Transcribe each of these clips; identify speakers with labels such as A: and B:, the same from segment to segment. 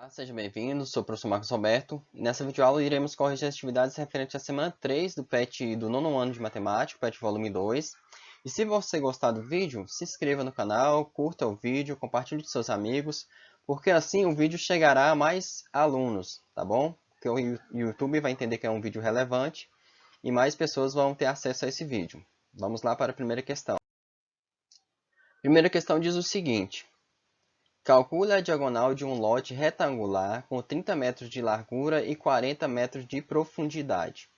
A: Seja bem-vindo, sou o professor Marcos Roberto e nessa videoaula iremos corrigir as atividades referentes à semana 3 do PET do nono ano de Matemática, PET volume 2. E se você gostar do vídeo, se inscreva no canal, curta o vídeo, compartilhe com seus amigos, porque assim o vídeo chegará a mais alunos, tá bom? Porque o YouTube vai entender que é um vídeo relevante e mais pessoas vão ter acesso a esse vídeo. Vamos lá para a primeira questão. A primeira questão diz o seguinte: calcule a diagonal de um lote retangular com 30 metros de largura e 40 metros de profundidade.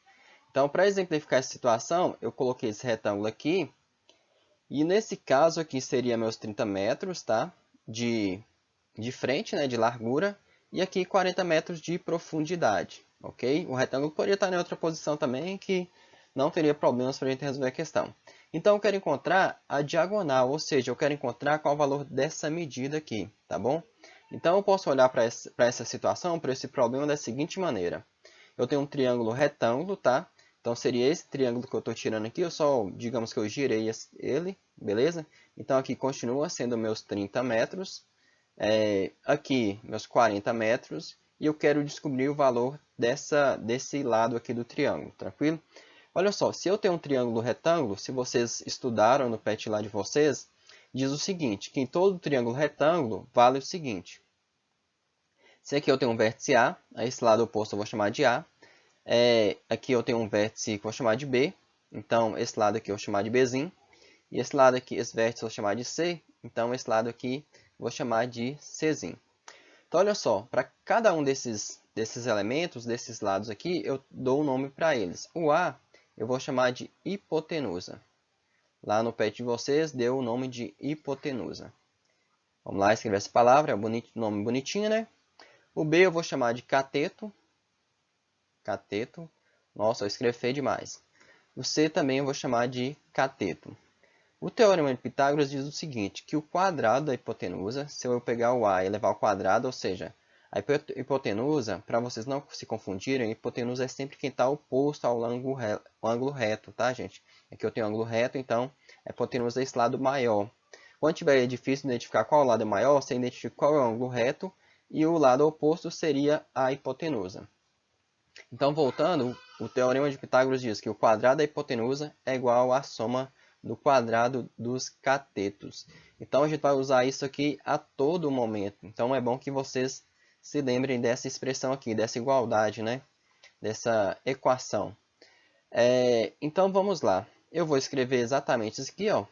A: Então, para exemplificar essa situação, eu coloquei esse retângulo aqui. E nesse caso aqui seria meus 30 metros, tá? De frente, né? De largura. E aqui 40 metros de profundidade, ok? O retângulo poderia estar em outra posição também, que não teria problemas para a gente resolver a questão. Então, eu quero encontrar a diagonal, ou seja, eu quero encontrar qual o valor dessa medida aqui, tá bom? Então, eu posso olhar para essa situação, para esse problema da seguinte maneira. Eu tenho um triângulo retângulo, tá? Então, seria esse triângulo que eu estou tirando aqui, digamos que eu girei ele, beleza? Então, aqui continua sendo meus 30 metros, aqui meus 40 metros, e eu quero descobrir o valor desse lado aqui do triângulo, tranquilo? Olha só, se eu tenho um triângulo retângulo, se vocês estudaram no PET lá de vocês, diz o seguinte, que em todo triângulo retângulo vale o seguinte. Se aqui eu tenho um vértice A, a esse lado oposto eu vou chamar de A. Aqui eu tenho um vértice que eu vou chamar de B, então esse lado aqui eu vou chamar de Bzinho. E esse lado aqui, esse vértice eu vou chamar de C, então esse lado aqui eu vou chamar de Czinho. Então olha só, para cada um desses elementos, desses lados aqui, eu dou um nome para eles. O A eu vou chamar de hipotenusa. Lá no PET de vocês deu o nome de hipotenusa. Vamos lá escrever essa palavra, é um nome bonitinho, né? O B eu vou chamar de cateto. Cateto. Nossa, eu escrevi feio demais. O C também eu vou chamar de cateto. O teorema de Pitágoras diz o seguinte, que o quadrado da hipotenusa, se eu pegar o A e levar ao quadrado, ou seja, a hipotenusa, para vocês não se confundirem, a hipotenusa é sempre quem está oposto ao ângulo reto, tá, gente? Aqui eu tenho ângulo reto, então a hipotenusa é esse lado maior. Quando tiver difícil identificar qual lado é maior, você identifica qual é o ângulo reto e o lado oposto seria a hipotenusa. Então, voltando, o teorema de Pitágoras diz que o quadrado da hipotenusa é igual à soma do quadrado dos catetos. Então, a gente vai usar isso aqui a todo momento. Então, é bom que vocês se lembrem dessa expressão aqui, dessa igualdade, né? Dessa equação. Então, vamos lá. Eu vou escrever exatamente isso aqui, ó.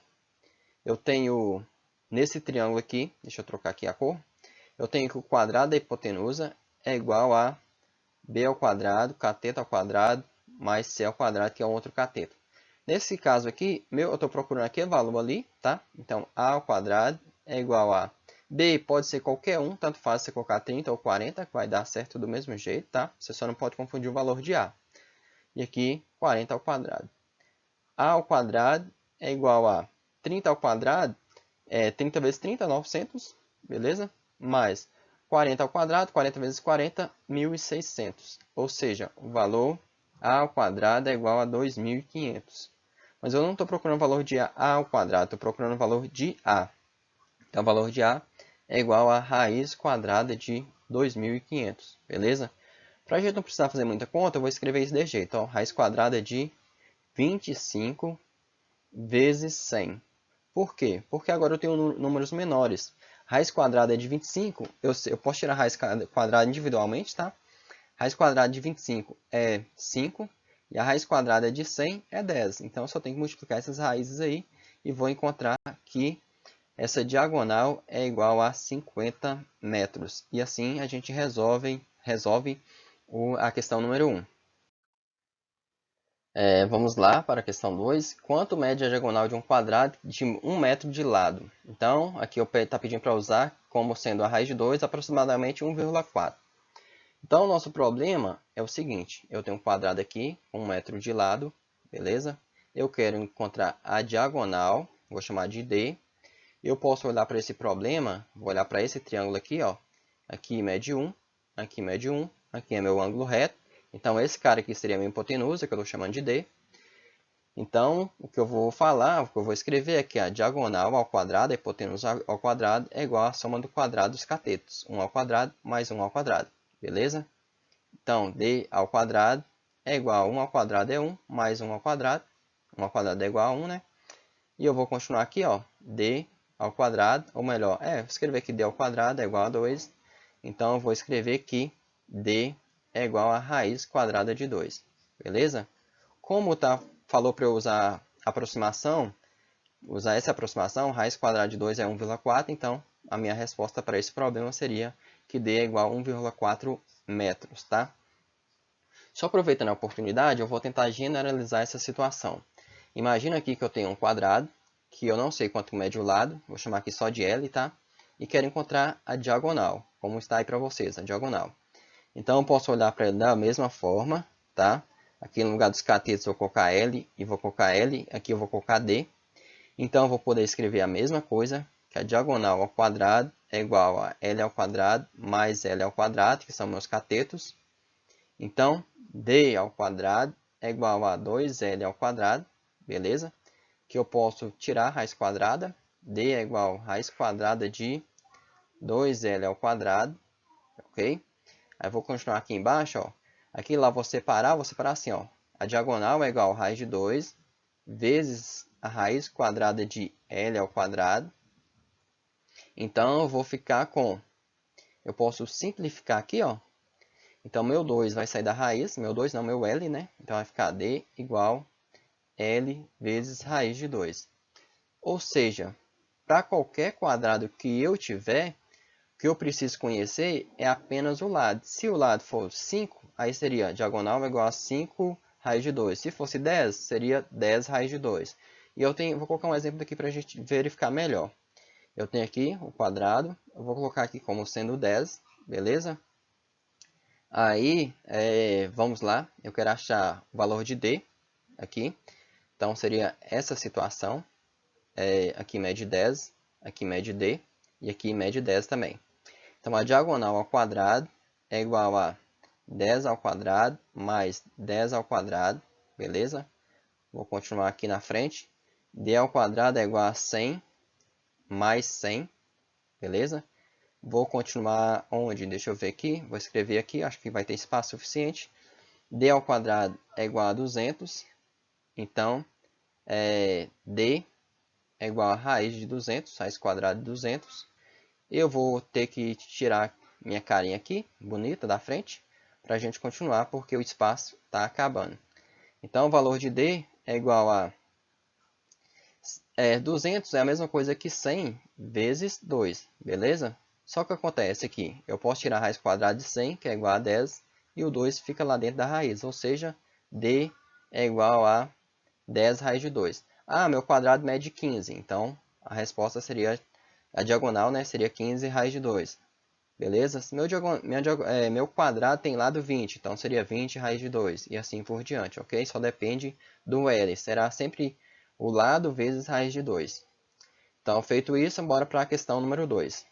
A: Eu tenho, nesse triângulo aqui, deixa eu trocar aqui a cor. Eu tenho que o quadrado da hipotenusa é igual a b ao quadrado, cateto ao quadrado, mais c ao quadrado, que é um outro cateto. Nesse caso aqui, eu estou procurando aquele valor ali, tá? Então, a ao quadrado é igual a b, pode ser qualquer um, tanto faz você colocar 30 ou 40, que vai dar certo do mesmo jeito, tá? Você só não pode confundir o valor de a. E aqui, 40 ao quadrado. A ao quadrado é igual a 30 ao quadrado, 30 vezes 30, 900, beleza? Mais 40 ao quadrado, 40 vezes 40, 1.600. Ou seja, o valor a ao quadrado é igual a 2.500. Mas eu não estou procurando o valor de a ao quadrado, estou procurando o valor de a. Então, o valor de a é igual a raiz quadrada de 2.500, beleza? Para a gente não precisar fazer muita conta, eu vou escrever isso desse jeito. Ó, raiz quadrada de 25 vezes 100. Por quê? Porque agora eu tenho números menores. Raiz quadrada é de 25, eu posso tirar a raiz quadrada individualmente, tá? Raiz quadrada de 25 é 5, e a raiz quadrada de 100 é 10. Então, eu só tenho que multiplicar essas raízes aí, e vou encontrar que essa diagonal é igual a 50 metros. E assim a gente resolve a questão número 1. Vamos lá para a questão 2. Quanto mede a diagonal de um quadrado de 1 metro de lado? Então, aqui está pedindo para usar como sendo a raiz de 2, aproximadamente 1,4. Então, o nosso problema é o seguinte. Eu tenho um quadrado aqui, 1 metro de lado, beleza? Eu quero encontrar a diagonal, vou chamar de D. Eu posso olhar para esse problema, vou olhar para esse triângulo aqui, ó. Aqui mede 1, aqui mede 1, aqui é meu ângulo reto. Então, esse cara aqui seria a minha hipotenusa, que eu estou chamando de D. Então, o que eu vou falar, o que eu vou escrever é que a diagonal ao quadrado, a hipotenusa ao quadrado, é igual à soma do quadrado dos catetos. 1 ao quadrado mais 1 ao quadrado. Beleza? Então, d ao quadrado é igual a 1 ao quadrado é 1, mais 1 ao quadrado. 1 ao quadrado é igual a 1, né? E eu vou continuar aqui, ó, d ao quadrado, ou melhor, vou escrever que d ao quadrado é igual a 2. Então, eu vou escrever que d é igual a raiz quadrada de 2. Beleza? Como falou para eu usar aproximação, usar essa aproximação, raiz quadrada de 2 é 1,4, então a minha resposta para esse problema seria que d é igual a 1,4 metros, tá? Só aproveitando a oportunidade, eu vou tentar generalizar essa situação. Imagina aqui que eu tenho um quadrado, que eu não sei quanto mede o lado, vou chamar aqui só de L, tá? E quero encontrar a diagonal, como está aí para vocês, a diagonal. Então, eu posso olhar para ele da mesma forma, tá? Aqui no lugar dos catetos eu vou colocar L e vou colocar L, aqui eu vou colocar D. Então, eu vou poder escrever a mesma coisa, que a diagonal ao quadrado é igual a L ao quadrado mais L ao quadrado, que são meus catetos. Então, D ao quadrado é igual a 2L ao quadrado, beleza? Que eu posso tirar a raiz quadrada. D é igual a raiz quadrada de 2L ao quadrado, ok? Aí eu vou continuar aqui embaixo, ó. Aqui lá vou separar assim, ó. A diagonal é igual a raiz de 2 vezes a raiz quadrada de L ao quadrado. Então, eu vou ficar com... Eu posso simplificar aqui, ó. Então, meu 2 vai sair da raiz. Meu 2 não, meu L, né? Então, vai ficar D igual L vezes raiz de 2. Ou seja, para qualquer quadrado que eu tiver, o que eu preciso conhecer é apenas o lado. Se o lado for 5, aí seria diagonal igual a 5 raiz de 2. Se fosse 10, seria 10 raiz de 2. E vou colocar um exemplo aqui para a gente verificar melhor. Eu tenho aqui o quadrado, eu vou colocar aqui como sendo 10, beleza? Aí, vamos lá, eu quero achar o valor de D aqui. Então, seria essa situação. Aqui mede 10, aqui mede D e aqui mede 10 também. Então, a diagonal ao quadrado é igual a 10 ao quadrado mais 10 ao quadrado, beleza? Vou continuar aqui na frente. D ao quadrado é igual a 100 mais 100, beleza? Vou continuar onde? Deixa eu ver aqui. Vou escrever aqui, acho que vai ter espaço suficiente. D ao quadrado é igual a 200. Então, D é igual a raiz de 200, raiz quadrada de 200. Eu vou ter que tirar minha carinha aqui, bonita, da frente, para a gente continuar, porque o espaço está acabando. Então, o valor de D é igual a 200 é a mesma coisa que 100 vezes 2, beleza? Só que acontece aqui, eu posso tirar a raiz quadrada de 100, que é igual a 10, e o 2 fica lá dentro da raiz, ou seja, D é igual a 10 raiz de 2. Ah, meu quadrado mede 15, então a resposta seria, a diagonal, né, seria 15 raiz de 2. Beleza? Meu quadrado tem lado 20, então seria 20 raiz de 2, e assim por diante, ok? Só depende do L, será sempre o lado vezes raiz de 2. Então, feito isso, bora para a questão número 2.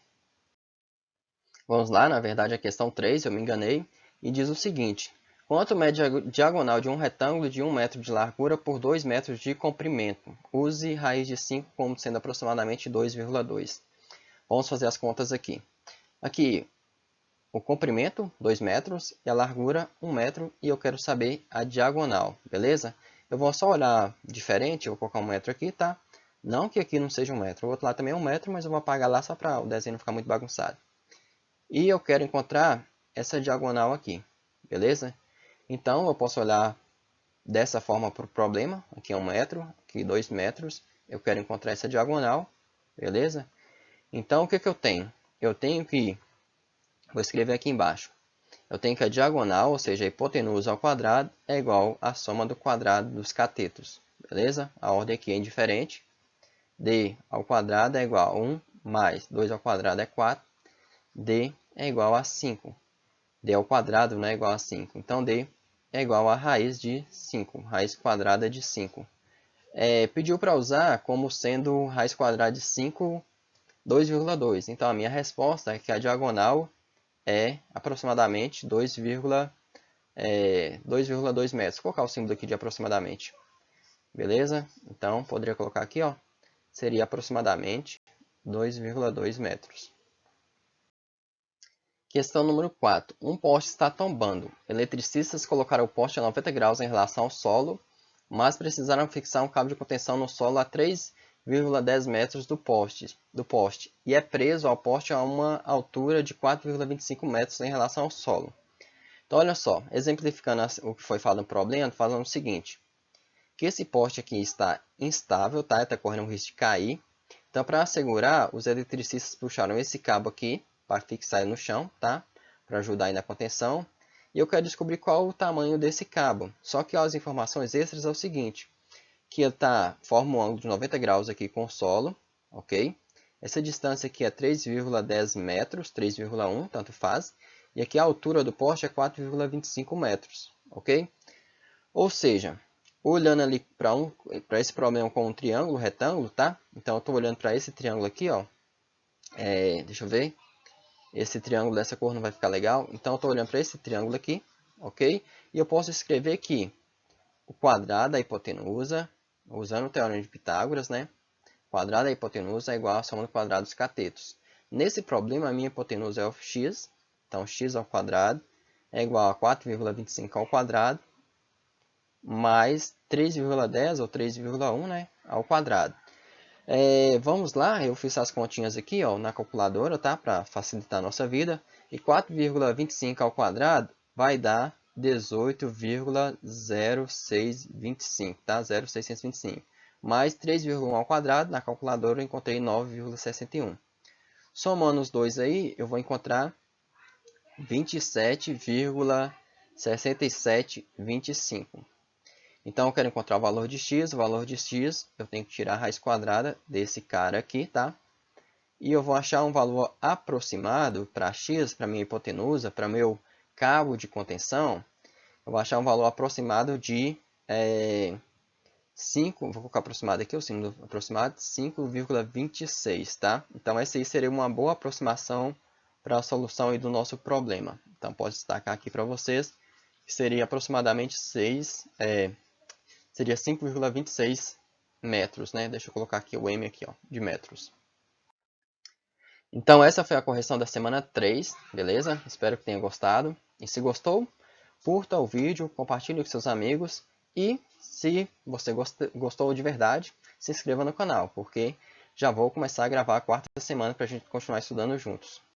A: Vamos lá, na verdade a questão 3, eu me enganei, e diz o seguinte: quanto mede a diagonal de um retângulo de 1 metro de largura por 2 metros de comprimento? Use raiz de 5 como sendo aproximadamente 2,2. Vamos fazer as contas aqui. Aqui, o comprimento, 2 metros, e a largura, 1 metro, e eu quero saber a diagonal, beleza? Eu vou só olhar diferente, eu vou colocar 1 metro aqui, tá? Não que aqui não seja 1 metro, o outro lado também é 1 metro, mas eu vou apagar lá só para o desenho não ficar muito bagunçado. E eu quero encontrar essa diagonal aqui, beleza? Então, eu posso olhar dessa forma para o problema, aqui é 1 metro, aqui 2 metros, eu quero encontrar essa diagonal, beleza? Então, o que eu tenho? Eu tenho que, vou escrever aqui embaixo, eu tenho que a diagonal, ou seja, a hipotenusa ao quadrado, é igual à soma do quadrado dos catetos, beleza? A ordem aqui é indiferente. D ao quadrado é igual a 1 mais 2 ao quadrado é 4. D é igual a 5. D ao quadrado não é igual a 5. Então, D é igual a raiz de 5. Raiz quadrada de 5. Pediu para usar como sendo raiz quadrada de 5, 2,2. Então, a minha resposta é que a diagonal é aproximadamente 2,2 metros. Vou colocar o símbolo aqui de aproximadamente. Beleza? Então, poderia colocar aqui, ó, seria aproximadamente 2,2 metros. Questão número 4. Um poste está tombando. Eletricistas colocaram o poste a 90 graus em relação ao solo, mas precisaram fixar um cabo de contenção no solo a 3,10 metros do poste e é preso ao poste a uma altura de 4,25 metros em relação ao solo. Então, olha só, exemplificando o que foi falado no problema, falando o seguinte, que esse poste aqui está instável, tá? Está correndo um risco de cair. Então, para assegurar, os eletricistas puxaram esse cabo aqui para fixar ele no chão, tá? Para ajudar aí na contenção. E eu quero descobrir qual o tamanho desse cabo. Só que ó, as informações extras é o seguinte, que ele forma um ângulo de 90 graus aqui com o solo, ok? Essa distância aqui é 3,10 metros, 3,1, tanto faz. E aqui a altura do poste é 4,25 metros, ok? Ou seja, olhando ali para esse problema com um triângulo, retângulo, tá? Então eu estou olhando para esse triângulo aqui, ó. Deixa eu ver. Esse triângulo dessa cor não vai ficar legal. Então eu estou olhando para esse triângulo aqui, ok? E eu posso escrever aqui o quadrado da hipotenusa, usando o teorema de Pitágoras, né? O quadrado da hipotenusa é igual à soma do quadrado dos catetos. Nesse problema, a minha hipotenusa é o x. Então, x ao quadrado é igual a 4,25 ao quadrado mais 3,10 ou 3,1, né, ao quadrado. Vamos lá, eu fiz as continhas aqui ó, na calculadora, tá, para facilitar a nossa vida. E 4,25 ao quadrado vai dar 18,0625, tá? 0,625. Mais 3,1 ao quadrado, na calculadora eu encontrei 9,61. Somando os dois aí, eu vou encontrar 27,6725. Então, eu quero encontrar o valor de x. O valor de x, eu tenho que tirar a raiz quadrada desse cara aqui, tá? E eu vou achar um valor aproximado para x, para minha hipotenusa, para meu cabo de contenção. Eu vou achar um valor aproximado de 5, vou colocar aproximado aqui, o símbolo aproximado, 5,26, tá? Então, essa aí seria uma boa aproximação para a solução aí do nosso problema. Então, posso destacar aqui para vocês que seria aproximadamente 5,26 metros, né? Deixa eu colocar aqui o m aqui, ó, de metros. Então, essa foi a correção da semana 3, beleza? Espero que tenha gostado. E se gostou, curta o vídeo, compartilhe com seus amigos. E se você gostou de verdade, se inscreva no canal, porque já vou começar a gravar a quarta semana para a gente continuar estudando juntos.